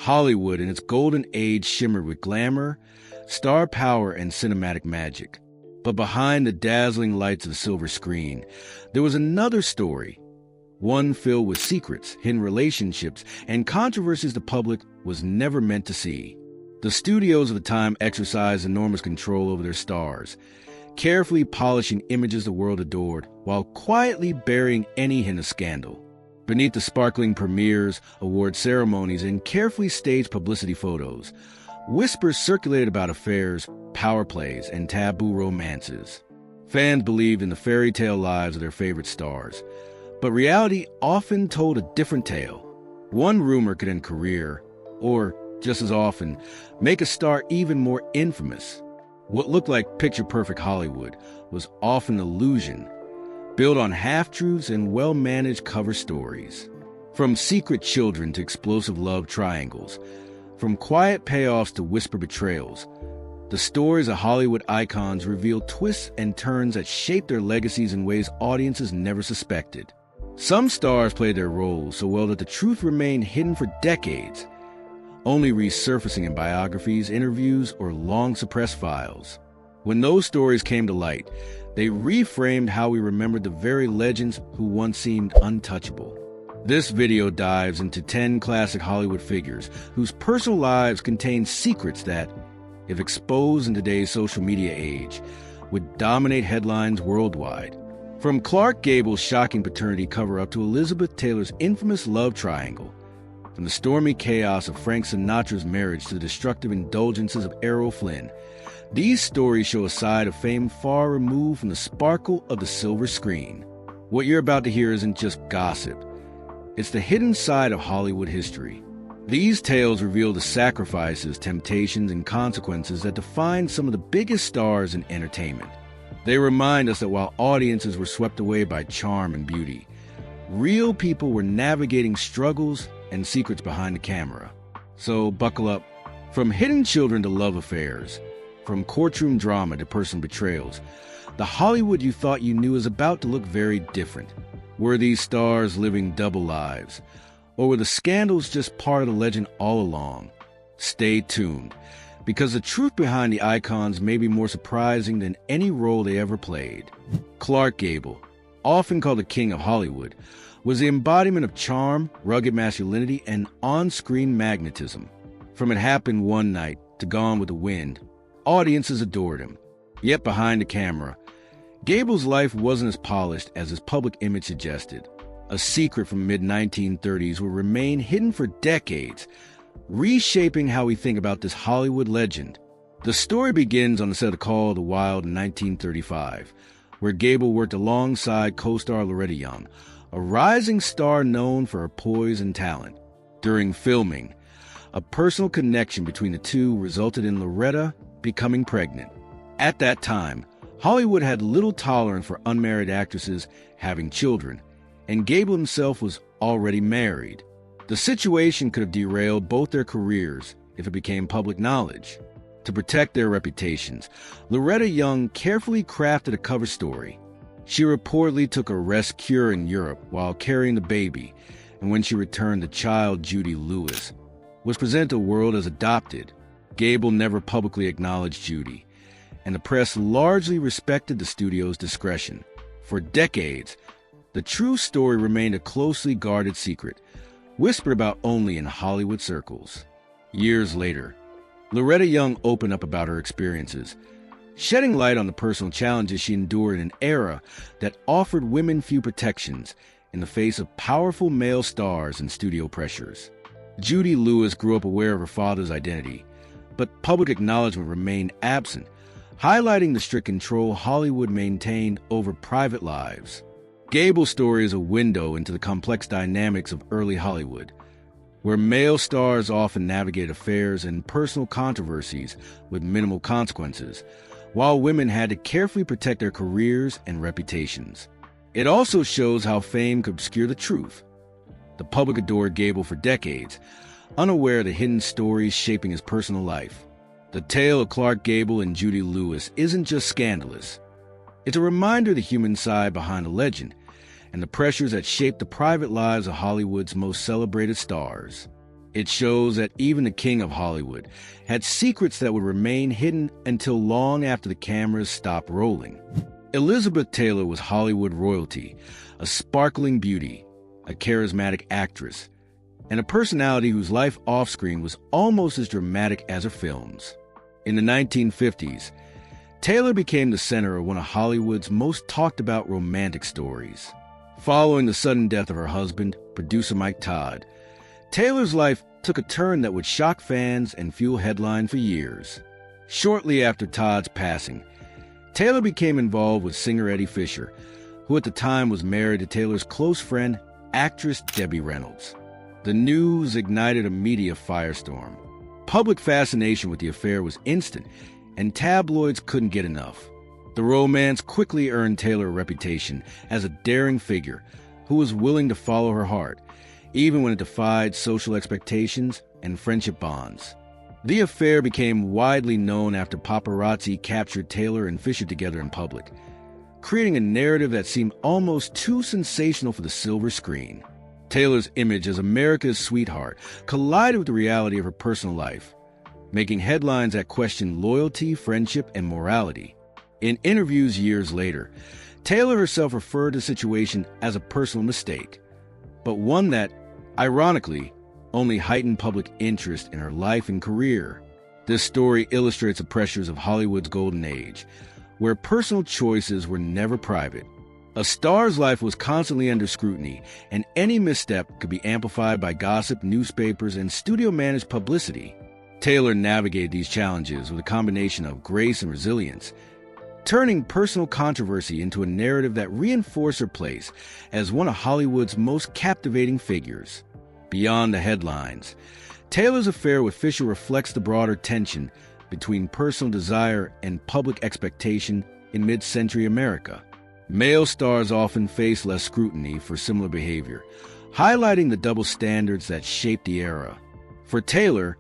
Hollywood in its golden age shimmered with glamour, star power, and cinematic magic. But behind the dazzling lights of the silver screen, there was another story, one filled with secrets, hidden relationships, and controversies the public was never meant to see. The studios of the time exercised enormous control over their stars, carefully polishing images the world adored, while quietly burying any hint of scandal. Beneath the sparkling premieres, award ceremonies, and carefully staged publicity photos, whispers circulated about affairs, power plays, and taboo romances. Fans believed in the fairy tale lives of their favorite stars, but reality often told a different tale. One rumor could end career, or, just as often, make a star even more infamous. What looked like picture-perfect Hollywood was often an illusion, built on half-truths and well-managed cover stories. From secret children to explosive love triangles, from quiet payoffs to whisper betrayals, the stories of Hollywood icons reveal twists and turns that shape their legacies in ways audiences never suspected. Some stars played their roles so well that the truth remained hidden for decades, only resurfacing in biographies, interviews, or long-suppressed files. When those stories came to light, they reframed how we remembered the very legends who once seemed untouchable. This video dives into 10 classic Hollywood figures whose personal lives contain secrets that, if exposed in today's social media age, would dominate headlines worldwide. From Clark Gable's shocking paternity cover-up to Elizabeth Taylor's infamous love triangle, from the stormy chaos of Frank Sinatra's marriage to the destructive indulgences of Errol Flynn, these stories show a side of fame far removed from the sparkle of the silver screen. What you're about to hear isn't just gossip. It's the hidden side of Hollywood history. These tales reveal the sacrifices, temptations, and consequences that define some of the biggest stars in entertainment. They remind us that while audiences were swept away by charm and beauty, real people were navigating struggles and secrets behind the camera. So buckle up. From hidden children to love affairs, from courtroom drama to personal betrayals, the Hollywood you thought you knew is about to look very different. Were these stars living double lives? Or were the scandals just part of the legend all along? Stay tuned, because the truth behind the icons may be more surprising than any role they ever played. Clark Gable, often called the King of Hollywood, was the embodiment of charm, rugged masculinity, and on-screen magnetism. From It Happened One Night to Gone with the Wind, audiences adored him. Yet behind the camera, Gable's life wasn't as polished as his public image suggested. A secret from the mid-1930s will remain hidden for decades, reshaping how we think about this Hollywood legend. The story begins on the set of Call of the Wild in 1935, where Gable worked alongside co-star Loretta Young, a rising star known for her poise and talent. During filming, a personal connection between the two resulted in Loretta becoming pregnant. At that time, Hollywood had little tolerance for unmarried actresses having children, and Gable himself was already married. The situation could have derailed both their careers if it became public knowledge. To protect their reputations, Loretta Young carefully crafted a cover story. She reportedly took a rest cure in Europe while carrying the baby, and when she returned, the child, Judy Lewis, was presented to the world as adopted. Gable never publicly acknowledged Judy, and the press largely respected the studio's discretion. For decades, the true story remained a closely guarded secret, whispered about only in Hollywood circles. Years later, Loretta Young opened up about her experiences, shedding light on the personal challenges she endured in an era that offered women few protections in the face of powerful male stars and studio pressures. Judy Lewis grew up aware of her father's identity, but public acknowledgement remained absent, highlighting the strict control Hollywood maintained over private lives. Gable's story is a window into the complex dynamics of early Hollywood, where male stars often navigated affairs and personal controversies with minimal consequences, while women had to carefully protect their careers and reputations. It also shows how fame could obscure the truth. The public adored Gable for decades, unaware of the hidden stories shaping his personal life. The tale of Clark Gable and Judy Lewis isn't just scandalous. It's a reminder of the human side behind a legend and the pressures that shape the private lives of Hollywood's most celebrated stars. It shows that even the king of Hollywood had secrets that would remain hidden until long after the cameras stopped rolling. Elizabeth Taylor was Hollywood royalty, a sparkling beauty, a charismatic actress, and a personality whose life off-screen was almost as dramatic as her films. In the 1950s, Taylor became the center of one of Hollywood's most talked-about romantic stories. Following the sudden death of her husband, producer Mike Todd, Taylor's life took a turn that would shock fans and fuel headlines for years. Shortly after Todd's passing, Taylor became involved with singer Eddie Fisher, who at the time was married to Taylor's close friend, actress Debbie Reynolds. The news ignited a media firestorm. Public fascination with the affair was instant, and tabloids couldn't get enough. The romance quickly earned Taylor a reputation as a daring figure who was willing to follow her heart, even when it defied social expectations and friendship bonds. The affair became widely known after paparazzi captured Taylor and Fisher together in public, creating a narrative that seemed almost too sensational for the silver screen. Taylor's image as America's sweetheart collided with the reality of her personal life, making headlines that questioned loyalty, friendship, and morality. In interviews years later, Taylor herself referred to the situation as a personal mistake, but one that, ironically, only heightened public interest in her life and career. This story illustrates the pressures of Hollywood's golden age, where personal choices were never private. A star's life was constantly under scrutiny, and any misstep could be amplified by gossip, newspapers, and studio-managed publicity. Taylor navigated these challenges with a combination of grace and resilience, turning personal controversy into a narrative that reinforced her place as one of Hollywood's most captivating figures. Beyond the headlines, Taylor's affair with Fisher reflects the broader tension between personal desire and public expectation in mid-century America. Male stars often face less scrutiny for similar behavior, highlighting the double standards that shaped the era. For Taylor,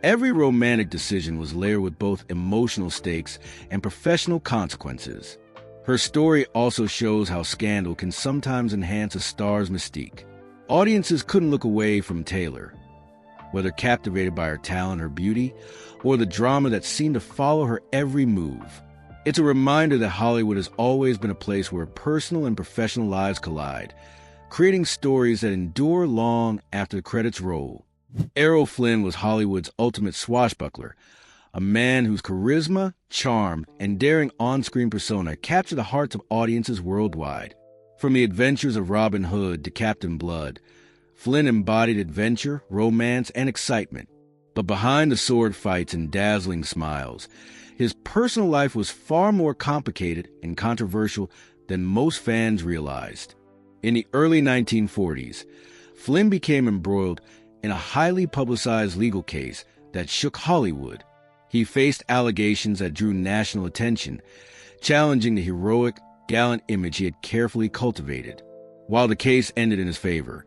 every romantic decision was layered with both emotional stakes and professional consequences. Her story also shows how scandal can sometimes enhance a star's mystique. Audiences couldn't look away from Taylor, whether captivated by her talent or beauty, or the drama that seemed to follow her every move. It's a reminder that Hollywood has always been a place where personal and professional lives collide, creating stories that endure long after the credits roll. Errol Flynn was Hollywood's ultimate swashbuckler, a man whose charisma, charm, and daring on-screen persona captured the hearts of audiences worldwide. From the adventures of Robin Hood to Captain Blood, Flynn embodied adventure, romance, and excitement. But behind the sword fights and dazzling smiles, his personal life was far more complicated and controversial than most fans realized. In the early 1940s, Flynn became embroiled in a highly publicized legal case that shook Hollywood. He faced allegations that drew national attention, challenging the heroic, gallant image he had carefully cultivated. While the case ended in his favor,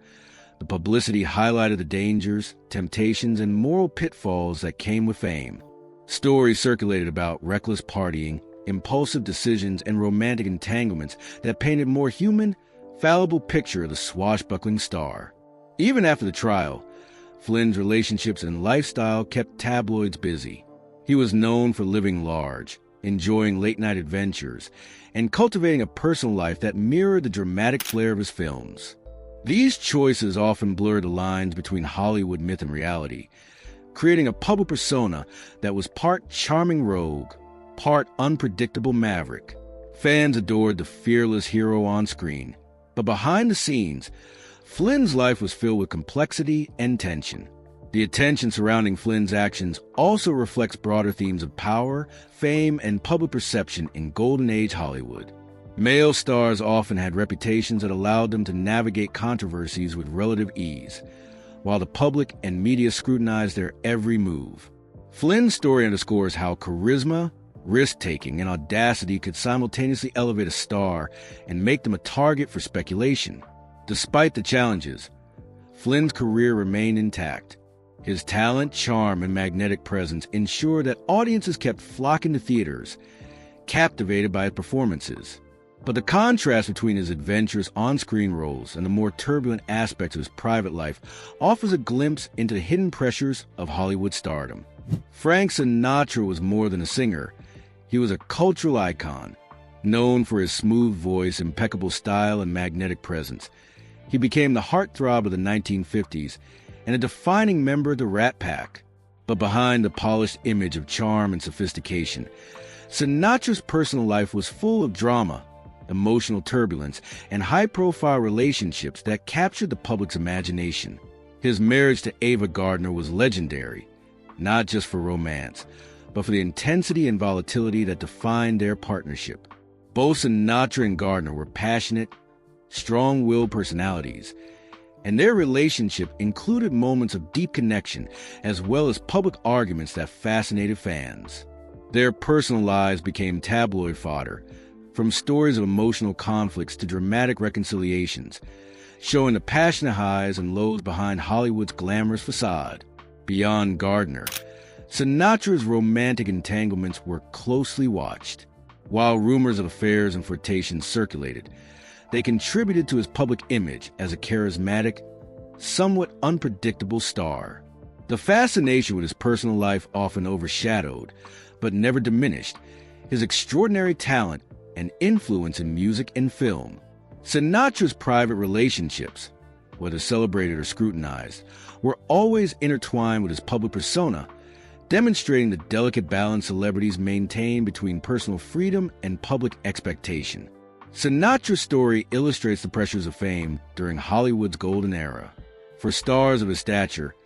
the publicity highlighted the dangers, temptations, and moral pitfalls that came with fame. Stories circulated about reckless partying, impulsive decisions, and romantic entanglements that painted a more human, fallible picture of the swashbuckling star. Even after the trial, Flynn's relationships and lifestyle kept tabloids busy. He was known for living large, enjoying late-night adventures, and cultivating a personal life that mirrored the dramatic flair of his films. These choices often blurred the lines between Hollywood myth and reality, creating a public persona that was part charming rogue, part unpredictable maverick. Fans adored the fearless hero on screen, but behind the scenes, Flynn's life was filled with complexity and tension. The attention surrounding Flynn's actions also reflects broader themes of power, fame, and public perception in Golden Age Hollywood. Male stars often had reputations that allowed them to navigate controversies with relative ease, while the public and media scrutinized their every move. Flynn's story underscores how charisma, risk-taking, and audacity could simultaneously elevate a star and make them a target for speculation. Despite the challenges, Flynn's career remained intact. His talent, charm, and magnetic presence ensured that audiences kept flocking to theaters, captivated by his performances. But the contrast between his adventurous on-screen roles and the more turbulent aspects of his private life offers a glimpse into the hidden pressures of Hollywood stardom. Frank Sinatra was more than a singer. He was a cultural icon, known for his smooth voice, impeccable style, and magnetic presence. He became the heartthrob of the 1950s and a defining member of the Rat Pack. But behind the polished image of charm and sophistication, Sinatra's personal life was full of drama, emotional turbulence, and high-profile relationships that captured the public's imagination. His marriage to Ava Gardner was legendary, not just for romance, but for the intensity and volatility that defined their partnership. Both Sinatra and Gardner were passionate, strong-willed personalities, and their relationship included moments of deep connection as well as public arguments that fascinated fans. Their personal lives became tabloid fodder, from stories of emotional conflicts to dramatic reconciliations, showing the passionate highs and lows behind Hollywood's glamorous facade. Beyond Gardner, Sinatra's romantic entanglements were closely watched. While rumors of affairs and flirtations circulated, they contributed to his public image as a charismatic, somewhat unpredictable star. The fascination with his personal life often overshadowed, but never diminished, his extraordinary talent and influence in music and film. Sinatra's private relationships, whether celebrated or scrutinized, were always intertwined with his public persona, demonstrating the delicate balance celebrities maintain between personal freedom and public expectation. Sinatra's story illustrates the pressures of fame during Hollywood's golden era. For stars of his stature,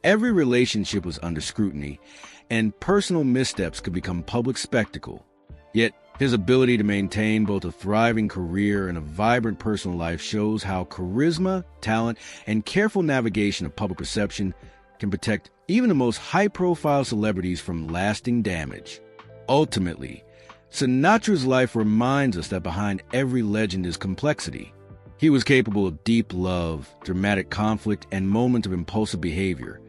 every relationship was under scrutiny, and personal missteps could become public spectacle. Yet, his ability to maintain both a thriving career and a vibrant personal life shows how charisma, talent, and careful navigation of public perception can protect even the most high-profile celebrities from lasting damage. Ultimately, Sinatra's life reminds us that behind every legend is complexity. He was capable of deep love, dramatic conflict, and moments of impulsive behavior.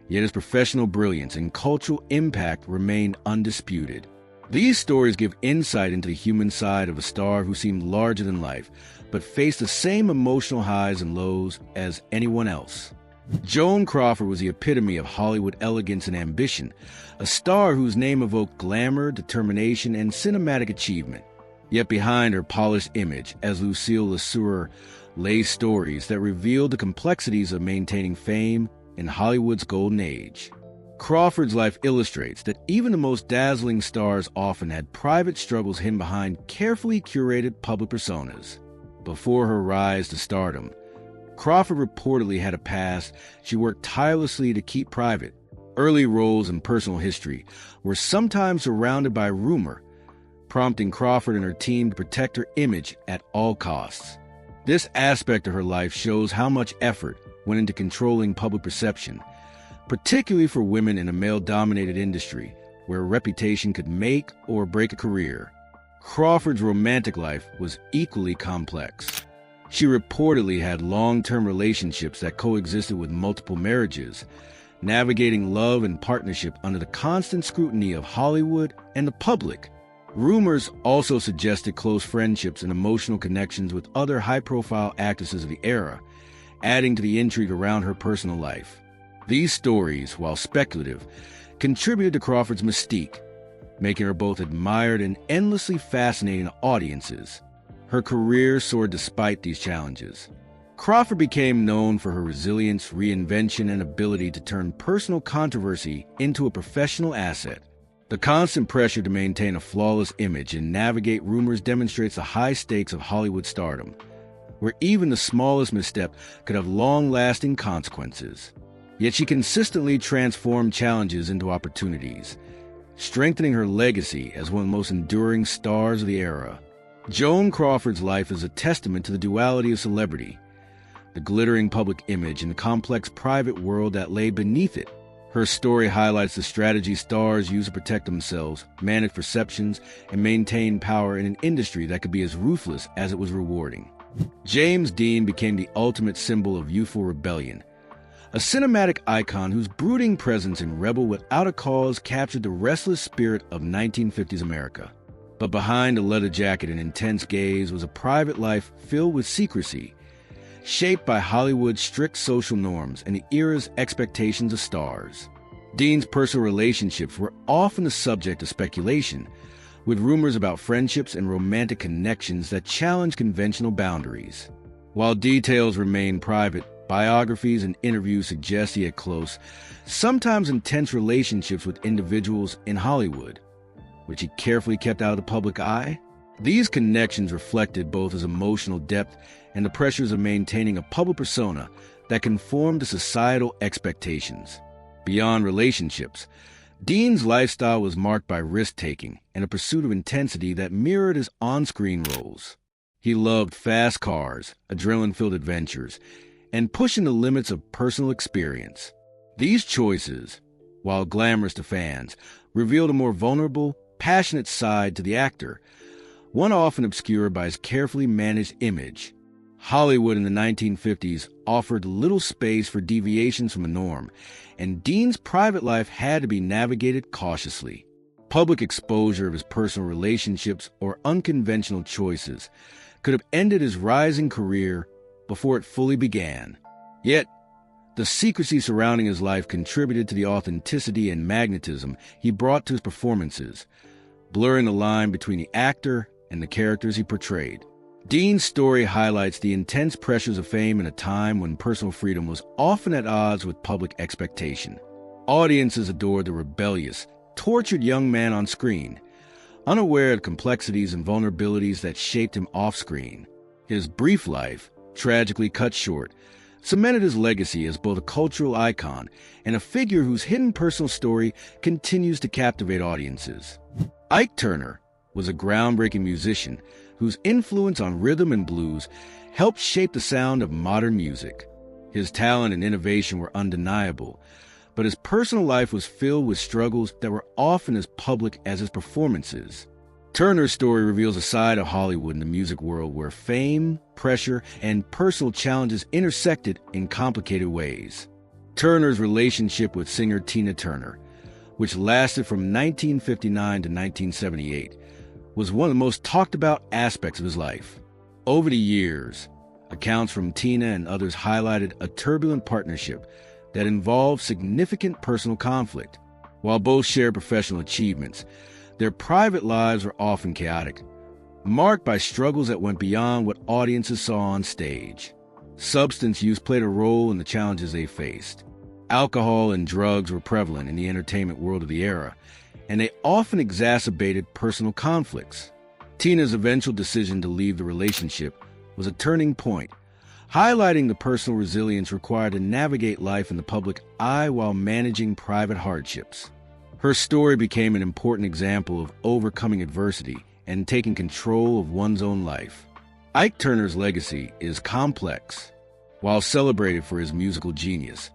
Yet his professional brilliance and cultural impact remain undisputed. These stories give insight into the human side of a star who seemed larger than life, but faced the same emotional highs and lows as anyone else. Joan Crawford was the epitome of Hollywood elegance and ambition, a star whose name evoked glamour, determination, and cinematic achievement. Yet behind her polished image, as Lucille Lesueur, lay stories that revealed the complexities of maintaining fame in Hollywood's golden age. Crawford's life illustrates that even the most dazzling stars often had private struggles hidden behind carefully curated public personas. Before her rise to stardom, Crawford reportedly had a past she worked tirelessly to keep private. Early roles in personal history were sometimes surrounded by rumor, prompting Crawford and her team to protect her image at all costs. This aspect of her life shows how much effort went into controlling public perception, particularly for women in a male-dominated industry where reputation could make or break a career. Crawford's romantic life was equally complex. She reportedly had long-term relationships that coexisted with multiple marriages, navigating love and partnership under the constant scrutiny of Hollywood and the public. Rumors also suggested close friendships and emotional connections with other high-profile actresses of the era, adding to the intrigue around her personal life. These stories, while speculative, contributed to Crawford's mystique, making her both admired and endlessly fascinating to audiences. Her career soared despite these challenges. Crawford became known for her resilience, reinvention, and ability to turn personal controversy into a professional asset. The constant pressure to maintain a flawless image and navigate rumors demonstrates the high stakes of Hollywood stardom, where even the smallest misstep could have long-lasting consequences. Yet she consistently transformed challenges into opportunities, strengthening her legacy as one of the most enduring stars of the era. Joan Crawford's life is a testament to the duality of celebrity, the glittering public image and the complex private world that lay beneath it. Her story highlights the strategy stars use to protect themselves, manage perceptions, and maintain power in an industry that could be as ruthless as it was rewarding. James Dean became the ultimate symbol of youthful rebellion, a cinematic icon whose brooding presence in Rebel Without a Cause captured the restless spirit of 1950s America. But behind a leather jacket and intense gaze was a private life filled with secrecy, shaped by Hollywood's strict social norms and the era's expectations of stars. Dean's personal relationships were often the subject of speculation, with rumors about friendships and romantic connections that challenged conventional boundaries. While details remain private, biographies and interviews suggest he had close, sometimes intense relationships with individuals in Hollywood, which he carefully kept out of the public eye. These connections reflected both his emotional depth and the pressures of maintaining a public persona that conformed to societal expectations. Beyond relationships, Dean's lifestyle was marked by risk-taking and a pursuit of intensity that mirrored his on-screen roles. He loved fast cars, adrenaline-filled adventures, and pushing the limits of personal experience. These choices, while glamorous to fans, revealed a more vulnerable, passionate side to the actor, one often obscured by his carefully managed image. Hollywood in the 1950s offered little space for deviations from the norm, and Dean's private life had to be navigated cautiously. Public exposure of his personal relationships or unconventional choices could have ended his rising career before it fully began. Yet, the secrecy surrounding his life contributed to the authenticity and magnetism he brought to his performances, blurring the line between the actor and the characters he portrayed. Dean's story highlights the intense pressures of fame in a time when personal freedom was often at odds with public expectation. Audiences adored the rebellious, tortured young man on screen, unaware of the complexities and vulnerabilities that shaped him off-screen. His brief life, tragically cut short, cemented his legacy as both a cultural icon and a figure whose hidden personal story continues to captivate audiences. Ike Turner was a groundbreaking musician whose influence on rhythm and blues helped shape the sound of modern music. His talent and innovation were undeniable, but his personal life was filled with struggles that were often as public as his performances. Turner's story reveals a side of Hollywood in the music world where fame, pressure, and personal challenges intersected in complicated ways. Turner's relationship with singer Tina Turner, which lasted from 1959 to 1978, was one of the most talked about aspects of his life. Over the years, accounts from Tina and others highlighted a turbulent partnership that involved significant personal conflict. While both shared professional achievements, their private lives were often chaotic, marked by struggles that went beyond what audiences saw on stage. Substance use played a role in the challenges they faced. Alcohol and drugs were prevalent in the entertainment world of the era, and they often exacerbated personal conflicts. Tina's eventual decision to leave the relationship was a turning point, highlighting the personal resilience required to navigate life in the public eye while managing private hardships. Her story became an important example of overcoming adversity and taking control of one's own life. Ike Turner's legacy is complex. While celebrated for his musical genius,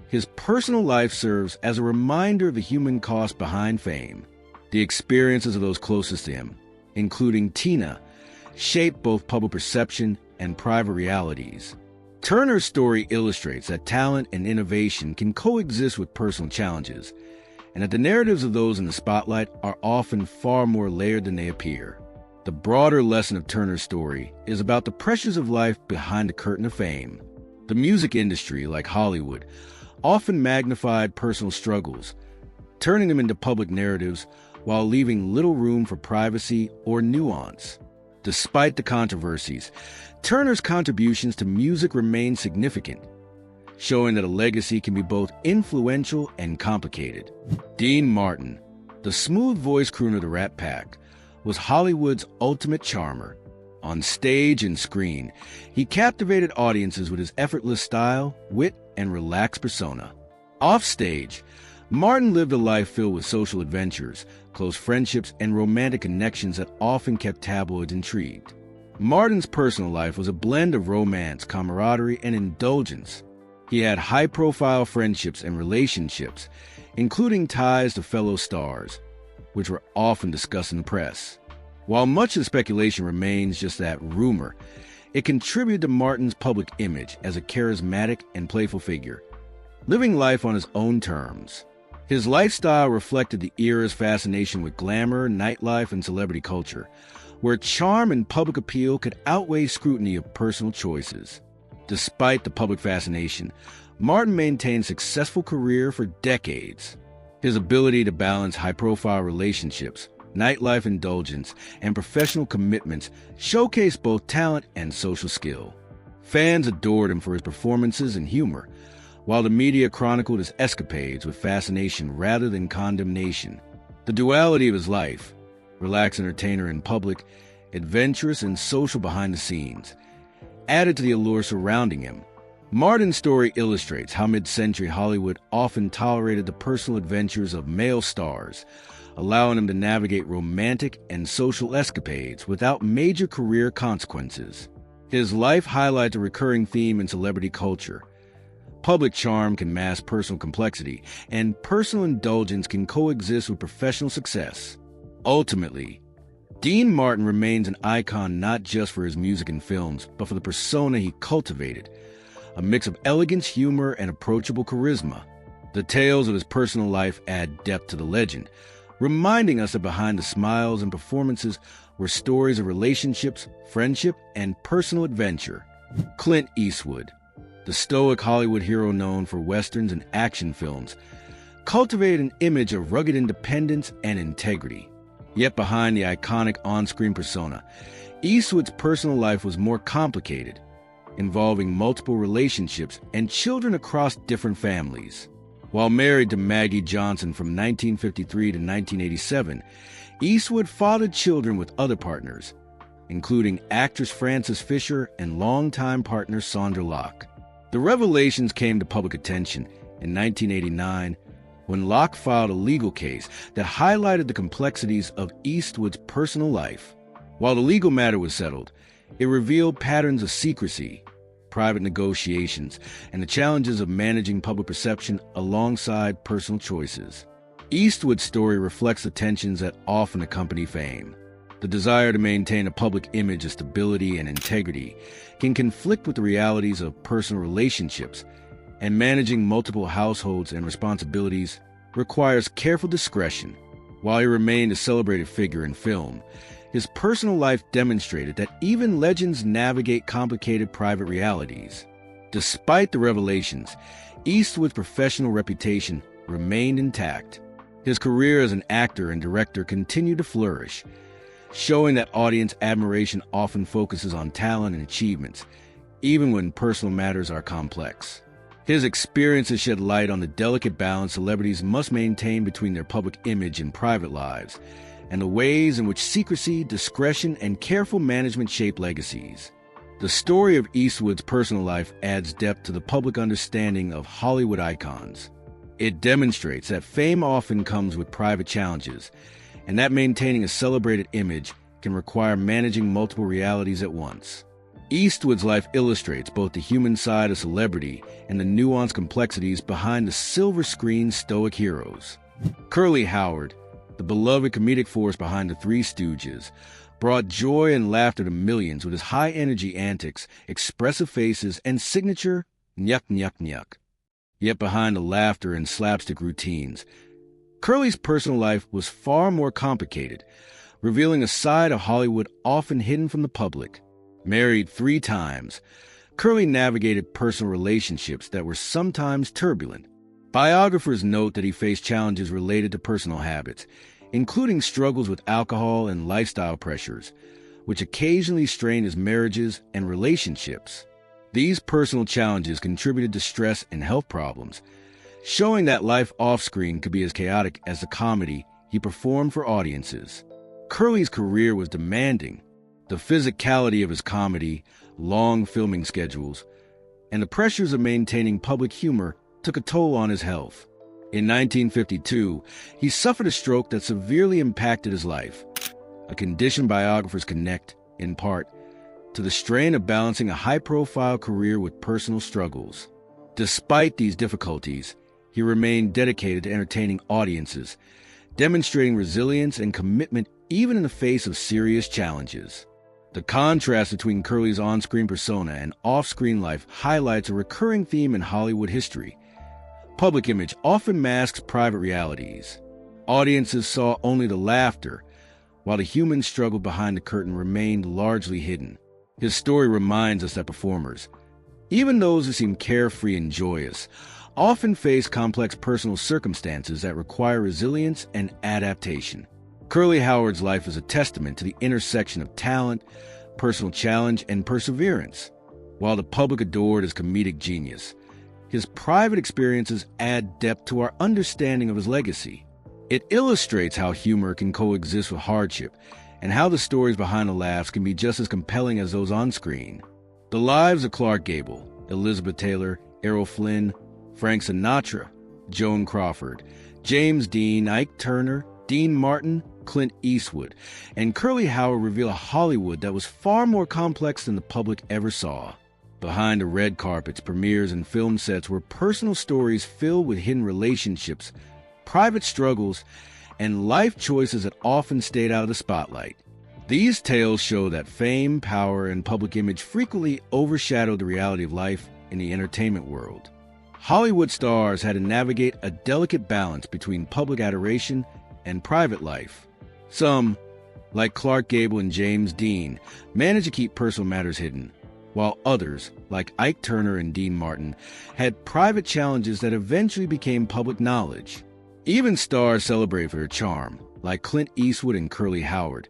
his personal life serves as a reminder of the human cost behind fame. The experiences of those closest to him, including Tina, shaped both public perception and private realities. Turner's story illustrates that talent and innovation can coexist with personal challenges, and that the narratives of those in the spotlight are often far more layered than they appear. The broader lesson of Turner's story is about the pressures of life behind the curtain of fame. The music industry, like Hollywood, often magnified personal struggles, turning them into public narratives while leaving little room for privacy or nuance. Despite the controversies, Turner's contributions to music remain significant, showing that a legacy can be both influential and complicated. Dean Martin, the smooth-voiced crooner of the Rat Pack, was Hollywood's ultimate charmer. On stage and screen, he captivated audiences with his effortless style, wit, and relaxed persona. Off stage, Martin lived a life filled with social adventures, close friendships, and romantic connections that often kept tabloids intrigued. Martin's personal life was a blend of romance, camaraderie, and indulgence. He had high-profile friendships and relationships, including ties to fellow stars, which were often discussed in the press. While much of the speculation remains just that rumor, it contributed to Martin's public image as a charismatic and playful figure, living life on his own terms. His lifestyle reflected the era's fascination with glamour, nightlife, and celebrity culture, where charm and public appeal could outweigh scrutiny of personal choices. Despite the public fascination, Martin maintained a successful career for decades. His ability to balance high-profile relationships, nightlife indulgence, and professional commitments showcased both talent and social skill. Fans adored him for his performances and humor, while the media chronicled his escapades with fascination rather than condemnation. The duality of his life, relaxed entertainer in public, adventurous and social behind the scenes, added to the allure surrounding him. Martin's story illustrates how mid-century Hollywood often tolerated the personal adventures of male stars, allowing him to navigate romantic and social escapades without major career consequences. His life highlights a recurring theme in celebrity culture. Public charm can mask personal complexity, and personal indulgence can coexist with professional success. Ultimately, Dean Martin remains an icon not just for his music and films, but for the persona he cultivated, a mix of elegance, humor, and approachable charisma. The tales of his personal life add depth to the legend, reminding us that behind the smiles and performances were stories of relationships, friendship, and personal adventure. Clint Eastwood, the stoic Hollywood hero known for westerns and action films, cultivated an image of rugged independence and integrity. Yet behind the iconic on-screen persona, Eastwood's personal life was more complicated, involving multiple relationships and children across different families. While married to Maggie Johnson from 1953 to 1987, Eastwood fathered children with other partners, including actress Frances Fisher and longtime partner Sandra Locke. The revelations came to public attention in 1989 when Locke filed a legal case that highlighted the complexities of Eastwood's personal life. While the legal matter was settled, it revealed patterns of secrecy, private negotiations, and the challenges of managing public perception alongside personal choices. Eastwood's story reflects the tensions that often accompany fame. The desire to maintain a public image of stability and integrity can conflict with the realities of personal relationships, and managing multiple households and responsibilities requires careful discretion. While he remained a celebrated figure in film, his personal life demonstrated that even legends navigate complicated private realities. Despite the revelations, Eastwood's professional reputation remained intact. His career as an actor and director continued to flourish, showing that audience admiration often focuses on talent and achievements, even when personal matters are complex. His experiences shed light on the delicate balance celebrities must maintain between their public image and private lives, and the ways in which secrecy, discretion, and careful management shape legacies. The story of Eastwood's personal life adds depth to the public understanding of Hollywood icons. It demonstrates that fame often comes with private challenges, and that maintaining a celebrated image can require managing multiple realities at once. Eastwood's life illustrates both the human side of celebrity and the nuanced complexities behind the silver screen stoic heroes. Curly Howard, the beloved comedic force behind the Three Stooges, brought joy and laughter to millions with his high-energy antics, expressive faces, and signature nyuk nyuk nyuk. Yet behind the laughter and slapstick routines, Curly's personal life was far more complicated, revealing a side of Hollywood often hidden from the public. Married 3 times, Curly navigated personal relationships that were sometimes turbulent. Biographers note that he faced challenges related to personal habits, including struggles with alcohol and lifestyle pressures, which occasionally strained his marriages and relationships. These personal challenges contributed to stress and health problems, showing that life off-screen could be as chaotic as the comedy he performed for audiences. Curly's career was demanding. The physicality of his comedy, long filming schedules, and the pressures of maintaining public humor took a toll on his health. In 1952, he suffered a stroke that severely impacted his life, a condition biographers connect, in part, to the strain of balancing a high-profile career with personal struggles. Despite these difficulties, he remained dedicated to entertaining audiences, demonstrating resilience and commitment even in the face of serious challenges. The contrast between Curly's on-screen persona and off-screen life highlights a recurring theme in Hollywood history. Public image often masks private realities. Audiences saw only the laughter, while the human struggle behind the curtain remained largely hidden. His story reminds us that performers, even those who seem carefree and joyous, often face complex personal circumstances that require resilience and adaptation. Curly Howard's life is a testament to the intersection of talent, personal challenge, and perseverance. While the public adored his comedic genius, his private experiences add depth to our understanding of his legacy. It illustrates how humor can coexist with hardship, and how the stories behind the laughs can be just as compelling as those on screen. The lives of Clark Gable, Elizabeth Taylor, Errol Flynn, Frank Sinatra, Joan Crawford, James Dean, Ike Turner, Dean Martin, Clint Eastwood, and Curly Howard reveal a Hollywood that was far more complex than the public ever saw. Behind the red carpets, premieres, and film sets were personal stories filled with hidden relationships, private struggles, and life choices that often stayed out of the spotlight. These tales show that fame, power, and public image frequently overshadow the reality of life in the entertainment world. Hollywood stars had to navigate a delicate balance between public adoration and private life. Some, like Clark Gable and James Dean, managed to keep personal matters hidden, while others, like Ike Turner and Dean Martin, had private challenges that eventually became public knowledge. Even stars celebrated for their charm, like Clint Eastwood and Curly Howard,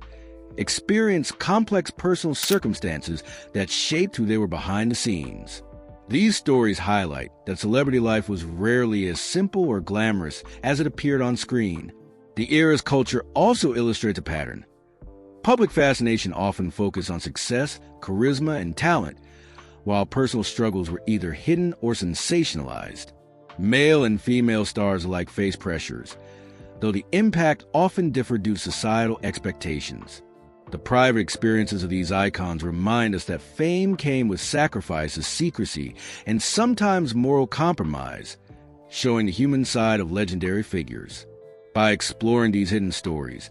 experienced complex personal circumstances that shaped who they were behind the scenes. These stories highlight that celebrity life was rarely as simple or glamorous as it appeared on screen. The era's culture also illustrates a pattern. Public fascination often focused on success, charisma, and talent, while personal struggles were either hidden or sensationalized. Male and female stars alike faced pressures, though the impact often differed due to societal expectations. The private experiences of these icons remind us that fame came with sacrifices, secrecy, and sometimes moral compromise, showing the human side of legendary figures. By exploring these hidden stories,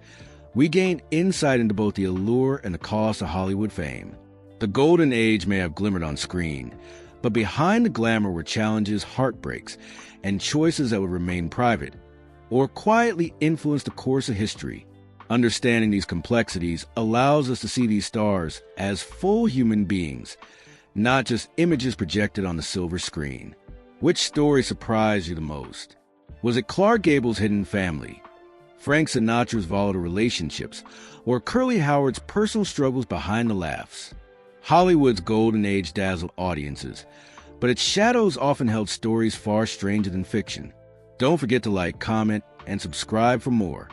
we gain insight into both the allure and the cost of Hollywood fame. The golden age may have glimmered on screen, but behind the glamour were challenges, heartbreaks, and choices that would remain private, or quietly influence the course of history. Understanding these complexities allows us to see these stars as full human beings, not just images projected on the silver screen. Which story surprised you the most? Was it Clark Gable's hidden family, Frank Sinatra's volatile relationships, or Curly Howard's personal struggles behind the laughs? Hollywood's golden age dazzled audiences, but its shadows often held stories far stranger than fiction. Don't forget to like, comment, and subscribe for more.